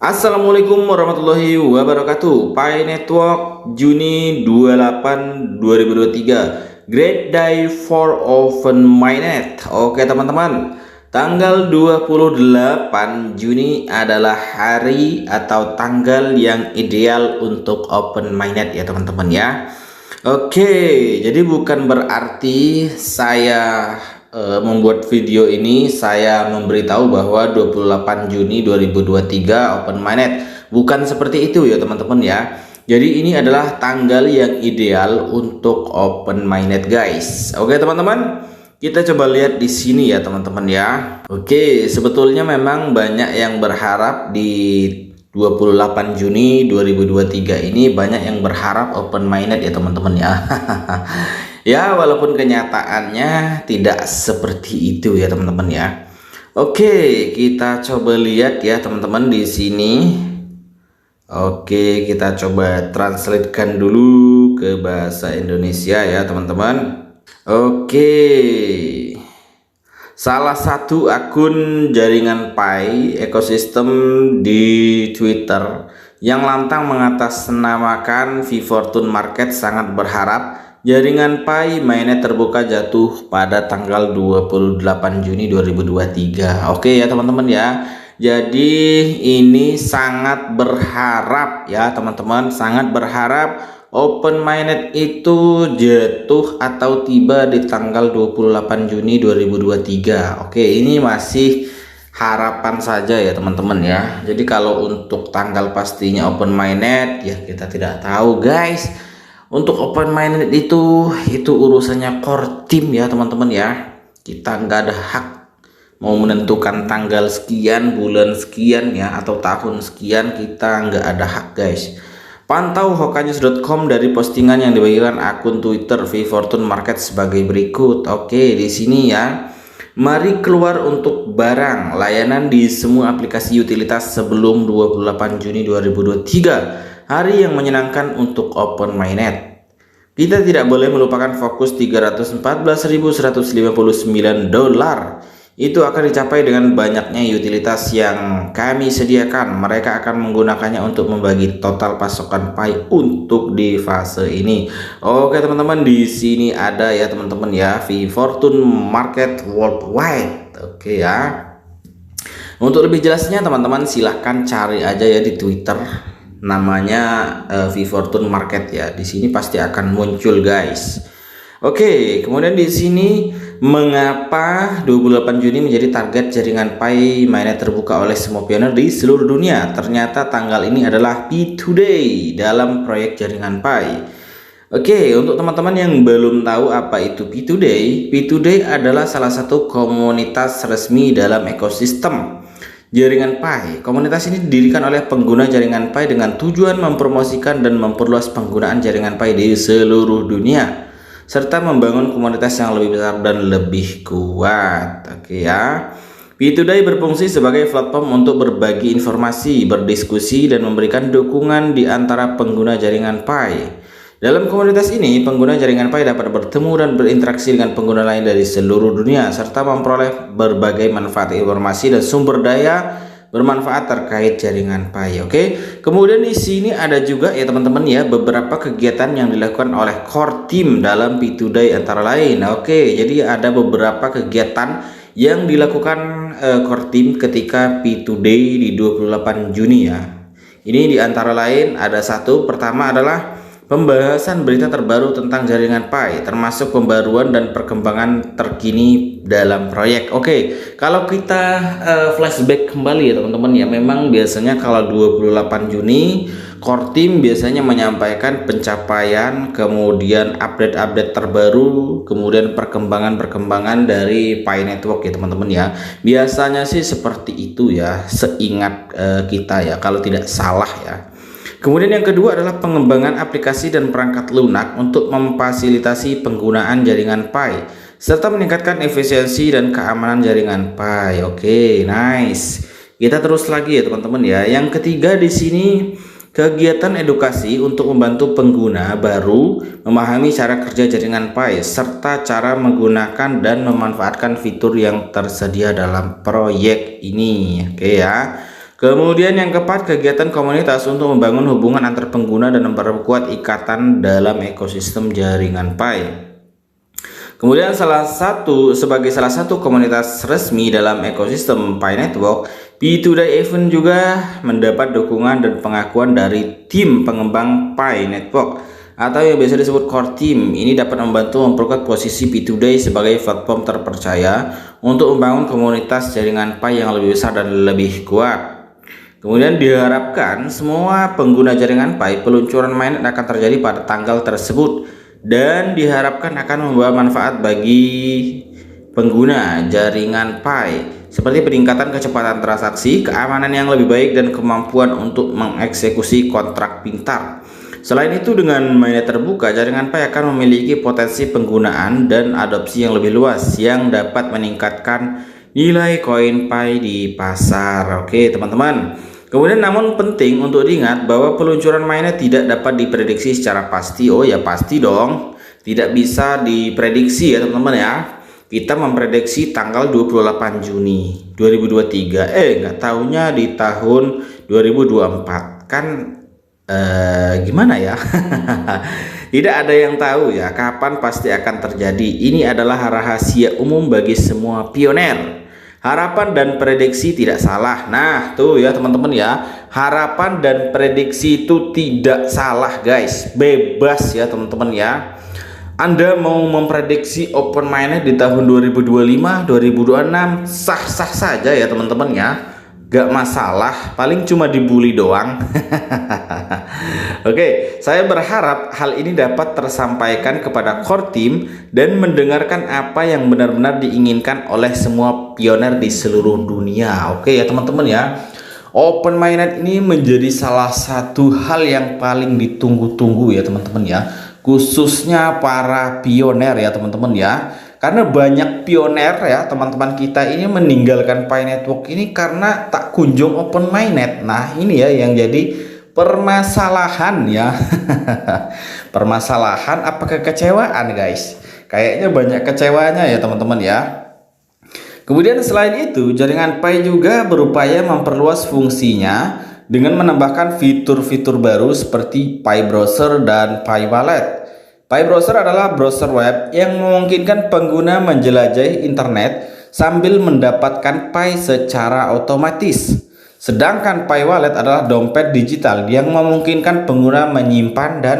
Assalamualaikum warahmatullahi wabarakatuh. Pi Network Juni 28 2023. Great day for open mainnet. Oke teman-teman, tanggal 28 Juni adalah hari atau tanggal yang ideal untuk open mainnet ya teman-teman ya. Oke, jadi bukan berarti saya membuat video ini saya memberitahu bahwa 28 Juni 2023 open mainnet. Bukan seperti itu ya teman-teman ya. Jadi ini adalah tanggal yang ideal untuk open mainnet guys. Oke teman-teman, kita coba lihat di sini ya teman-teman ya. Oke, sebetulnya memang banyak yang berharap di 28 Juni 2023 ini, banyak yang berharap open mainnet ya teman-teman ya. Ya, walaupun kenyataannya tidak seperti itu ya teman-teman ya. Oke, kita coba lihat ya teman-teman di sini. Oke, kita coba translatekan dulu ke bahasa Indonesia ya teman-teman. Oke. Salah satu akun jaringan Pi ekosistem di Twitter yang lantang mengatasnamakan VFortune Market sangat berharap jaringan Pi mainnet terbuka jatuh pada tanggal 28 Juni 2023. Oke ya teman-teman ya. Jadi ini sangat berharap ya teman-teman, sangat berharap open mainnet itu jatuh atau tiba di tanggal 28 Juni 2023. Oke, ini masih harapan saja ya teman-teman ya. Jadi kalau untuk tanggal pastinya open mainnet ya kita tidak tahu guys. Untuk open mainnet itu urusannya core team ya teman-teman ya. Kita nggak ada hak mau menentukan tanggal sekian, bulan sekian ya, atau tahun sekian, kita nggak ada hak guys. Pantau hokanews.com dari postingan yang dibagikan akun Twitter VFortune Market sebagai berikut. Oke, di sini ya. Mari keluar untuk barang layanan di semua aplikasi utilitas sebelum 28 Juni 2023. Hari yang menyenangkan untuk open mainnet. Kita tidak boleh melupakan fokus $314.159. Itu akan dicapai dengan banyaknya utilitas yang kami sediakan. Mereka akan menggunakannya untuk membagi total pasokan Pi untuk di fase ini. Oke teman-teman, di sini ada ya teman-teman ya, VFortune Market Worldwide. Oke ya. Untuk lebih jelasnya teman-teman silahkan cari aja ya di Twitter, namanya VFortune Market ya. Di sini pasti akan muncul guys. Oke, kemudian di sini mengapa 28 Juni menjadi target jaringan Pi mainnet terbuka oleh semua pioner di seluruh dunia? Ternyata tanggal ini adalah P2Day dalam proyek jaringan Pi. Oke, untuk teman-teman yang belum tahu apa itu P2Day, P2Day adalah salah satu komunitas resmi dalam ekosistem jaringan Pi. Komunitas ini didirikan oleh pengguna jaringan Pi dengan tujuan mempromosikan dan memperluas penggunaan jaringan Pi di seluruh dunia, serta membangun komunitas yang lebih besar dan lebih kuat. Oke ya. P2Day berfungsi sebagai platform untuk berbagi informasi, berdiskusi, dan memberikan dukungan di antara pengguna jaringan Pi. Dalam komunitas ini, pengguna jaringan Pi dapat bertemu dan berinteraksi dengan pengguna lain dari seluruh dunia, serta memperoleh berbagai manfaat informasi dan sumber daya bermanfaat terkait jaringan Pi. Oke. Kemudian di sini ada juga ya teman-teman ya beberapa kegiatan yang dilakukan oleh core team dalam P2Day antara lain. Oke, jadi ada beberapa kegiatan yang dilakukan core team ketika P2Day di 28 Juni ya. Ini di antara lain ada satu, pertama adalah pembahasan berita terbaru tentang jaringan Pi, termasuk pembaruan dan perkembangan terkini dalam proyek. Oke, kalau kita flashback kembali ya teman-teman ya, memang biasanya kalau 28 Juni core team biasanya menyampaikan pencapaian, kemudian update-update terbaru, kemudian perkembangan-perkembangan dari Pi Network ya teman-teman ya. Biasanya sih seperti itu ya, seingat kita ya, kalau tidak salah ya. Kemudian yang kedua adalah pengembangan aplikasi dan perangkat lunak untuk memfasilitasi penggunaan jaringan Pi serta meningkatkan efisiensi dan keamanan jaringan Pi. Oke, nice. Kita terus lagi ya teman-teman ya. Yang ketiga di sini kegiatan edukasi untuk membantu pengguna baru memahami cara kerja jaringan Pi serta cara menggunakan dan memanfaatkan fitur yang tersedia dalam proyek ini. Oke ya. Kemudian yang keempat, kegiatan komunitas untuk membangun hubungan antar pengguna dan memperkuat ikatan dalam ekosistem jaringan Pi. Kemudian sebagai salah satu komunitas resmi dalam ekosistem Pi Network, P2Day Event juga mendapat dukungan dan pengakuan dari tim pengembang Pi Network atau yang biasa disebut core team. Ini dapat membantu memperkuat posisi P2Day sebagai platform terpercaya untuk membangun komunitas jaringan Pi yang lebih besar dan lebih kuat. Kemudian diharapkan semua pengguna jaringan Pi, peluncuran mainnet akan terjadi pada tanggal tersebut dan diharapkan akan membawa manfaat bagi pengguna jaringan Pi seperti peningkatan kecepatan transaksi, keamanan yang lebih baik, dan kemampuan untuk mengeksekusi kontrak pintar. Selain itu, dengan mainnet terbuka, jaringan Pi akan memiliki potensi penggunaan dan adopsi yang lebih luas yang dapat meningkatkan nilai koin Pi di pasar. Oke teman-teman. Kemudian namun penting untuk diingat bahwa peluncuran mainnet tidak dapat diprediksi secara pasti. Oh ya pasti dong, tidak bisa diprediksi ya teman-teman ya. Kita memprediksi tanggal 28 Juni 2023. Nggak tahunya di tahun 2024 kan, gimana ya? Tidak ada yang tahu ya kapan pasti akan terjadi. Ini adalah rahasia umum bagi semua pioner. Harapan dan prediksi tidak salah. Nah tuh ya teman-teman ya, harapan dan prediksi itu tidak salah guys, bebas ya teman-teman ya. Anda mau memprediksi open mainnet di tahun 2025 2026 sah-sah saja ya teman-teman ya, gak masalah, paling cuma dibully doang. Oke, saya berharap hal ini dapat tersampaikan kepada core team dan mendengarkan apa yang benar-benar diinginkan oleh semua pioner di seluruh dunia. Oke ya teman-teman ya, open mainnet ini menjadi salah satu hal yang paling ditunggu-tunggu ya teman-teman ya, khususnya para pioner ya teman-teman ya. Karena banyak pioner ya teman-teman kita ini meninggalkan Pi Network ini karena tak kunjung open mainnet. Nah ini ya yang jadi permasalahan ya. Permasalahan apa kekecewaan guys? Kayaknya banyak kecewanya ya teman-teman ya. Kemudian selain itu, jaringan Pi juga berupaya memperluas fungsinya dengan menambahkan fitur-fitur baru seperti Pi Browser dan Pi Wallet. Pi Browser adalah browser web yang memungkinkan pengguna menjelajahi internet sambil mendapatkan Pi secara otomatis. Sedangkan Pi Wallet adalah dompet digital yang memungkinkan pengguna menyimpan dan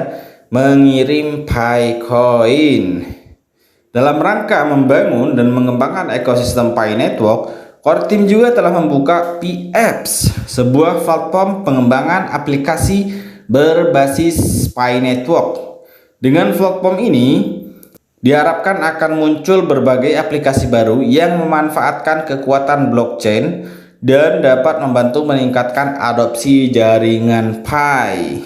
mengirim Pi Coin. Dalam rangka membangun dan mengembangkan ekosistem Pi Network, core team juga telah membuka Pi Apps, sebuah platform pengembangan aplikasi berbasis Pi Network. Dengan platform ini, diharapkan akan muncul berbagai aplikasi baru yang memanfaatkan kekuatan blockchain dan dapat membantu meningkatkan adopsi jaringan Pi.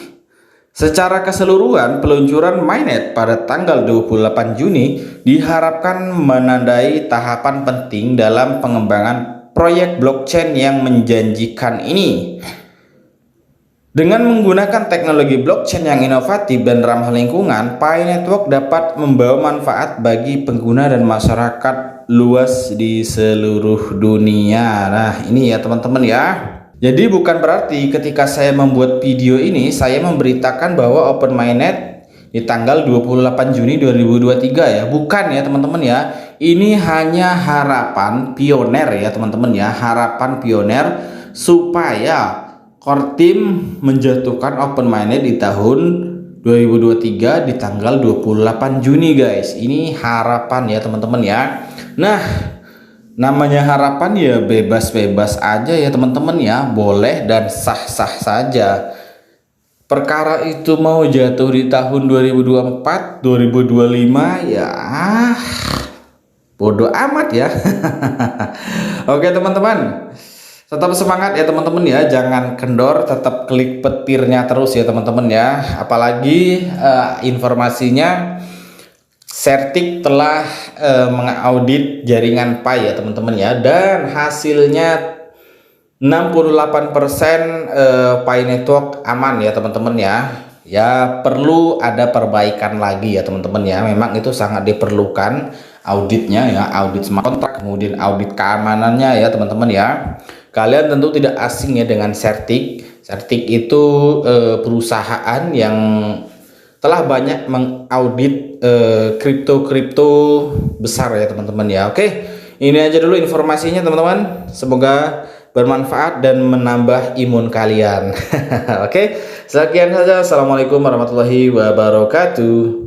Secara keseluruhan, peluncuran mainnet pada tanggal 28 Juni diharapkan menandai tahapan penting dalam pengembangan proyek blockchain yang menjanjikan ini. Dengan menggunakan teknologi blockchain yang inovatif dan ramah lingkungan, Pi Network dapat membawa manfaat bagi pengguna dan masyarakat luas di seluruh dunia. Nah, ini ya teman-teman ya. Jadi bukan berarti ketika saya membuat video ini, saya memberitakan bahwa open mainnet di tanggal 28 Juni 2023 ya. Bukan ya teman-teman ya. Ini hanya harapan pioner ya teman-teman ya. Harapan pioner supaya core team menjatuhkan open mainnet di tahun 2023 di tanggal 28 Juni guys. Ini harapan ya teman-teman ya. Nah, namanya harapan ya bebas-bebas aja ya teman-teman ya. Boleh dan sah-sah saja. Perkara itu mau jatuh di tahun 2024, 2025 ya bodoh amat ya. Oke teman-teman, tetap semangat ya teman-teman ya, jangan kendor, tetap klik petirnya terus ya teman-teman ya. Apalagi informasinya Certik telah mengaudit jaringan Pi ya teman-teman ya, dan hasilnya 68% Pi Network aman ya teman-teman ya. Ya perlu ada perbaikan lagi ya teman-teman ya, memang itu sangat diperlukan auditnya ya, audit smart contract, kemudian audit keamanannya ya teman-teman ya. Kalian tentu tidak asing ya dengan Certik. Certik itu perusahaan yang telah banyak mengaudit kripto-kripto besar ya teman-teman ya. Oke, ini aja dulu informasinya teman-teman. Semoga bermanfaat dan menambah imun kalian. Oke, sekian saja. Assalamualaikum warahmatullahi wabarakatuh.